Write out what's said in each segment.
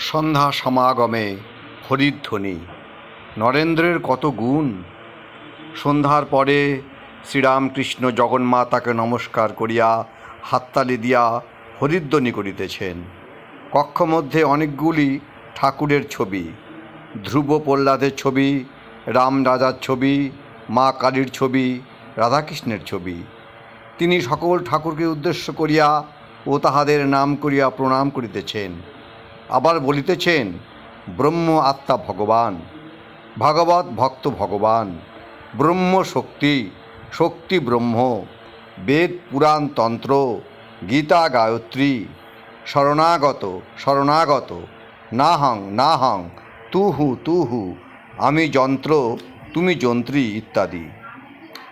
সন্ধ্যা সমাগমে হরিধ্বনি। নরেন্দ্রের কত গুণ। সন্ধ্যার পরে শ্রীরামকৃষ্ণ জগন্মাতাকে নমস্কার করিয়া হাততালি দিয়া হরিধ্বনি করিতেছেন। কক্ষমধ্যে অনেকগুলি ঠাকুরের ছবি, ধ্রুব প্রহ্লাদের ছবি, রাম রাজার ছবি, মা কালীর ছবি, রাধাকৃষ্ণের ছবি। তিনি সকল ঠাকুরকে উদ্দেশ্য করিয়া ও তাহাদের নাম করিয়া প্রণাম করিতেছেন। আবার বলিতেছেন, ব্রহ্ম আত্মা ভগবান, ভাগবত ভক্ত ভগবান, ব্রহ্ম শক্তি, শক্তি ব্রহ্ম, বেদ পুরাণ তন্ত্র, গীতা গায়ত্রী, শরণাগত শরণাগত, নাহং নাহং, তুহু তুহু, আমি যন্ত্র তুমি যন্ত্রী ইত্যাদি।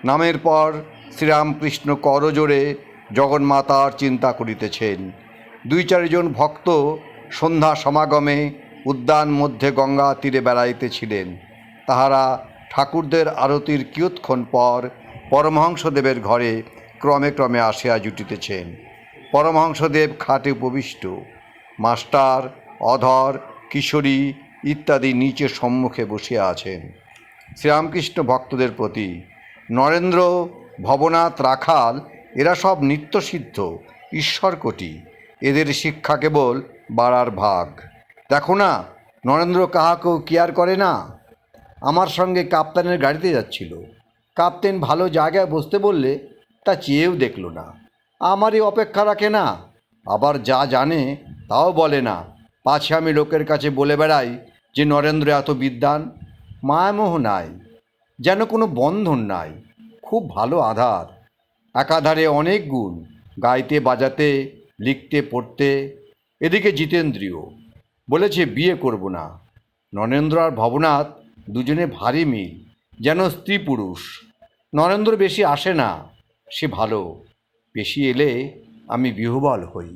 নামের পর শ্রীরামকৃষ্ণ করজোড়ে জগন্মাতার চিন্তা করিতেছেন। দুই চারিজন ভক্ত সন্ধ্যা সমাগমে উদ্যান মধ্যে গঙ্গা তীরে বেড়াইতেছিলেন। তাহারা ঠাকুরদের আরতির কিয়ৎক্ষণ পর পরমহংসদেবের ঘরে ক্রমে ক্রমে আসিয়া জুটিতেছেন। পরমহংসদেব খাটে উপবিষ্ট, মাস্টার, অধর, কিশোরী ইত্যাদি নিচে সম্মুখে বসিয়া আছেন। শ্রীরামকৃষ্ণ ভক্তদের প্রতি, নরেন্দ্র, ভবনাথ, রাখাল এরা সব নিত্যসিদ্ধ ঈশ্বরকোটি, এদের শিক্ষা কেবল বাড়ার ভাগ। দেখো না, নরেন্দ্র কাহাকেও কেয়ার করে না। আমার সঙ্গে কাপ্তানের গাড়িতে যাচ্ছিল, কাপ্তেন ভালো জায়গায় বসতে বললে তা চেয়েও দেখল না, আমারই অপেক্ষা রাখে না। আবার যা জানে তাও বলে না, পাছে আমি লোকের কাছে বলে বেড়াই যে নরেন্দ্র এত বিদ্বান। মায়ামোহ নাই, যেন কোনো বন্ধন নাই, খুব ভালো আধার। একাধারে অনেক গুণ, গাইতে বাজাতে, লিখতে পড়তে। এদিকে জিতেন্দ্রীয়, বলেছে বিয়ে করব না। নরেন্দ্র আর ভবনাথ দুজনে ভারী মিল, যেন স্ত্রী পুরুষ। নরেন্দ্র বেশি আসে না, সে ভালো, বেশি এলে আমি বিহ্বল হই।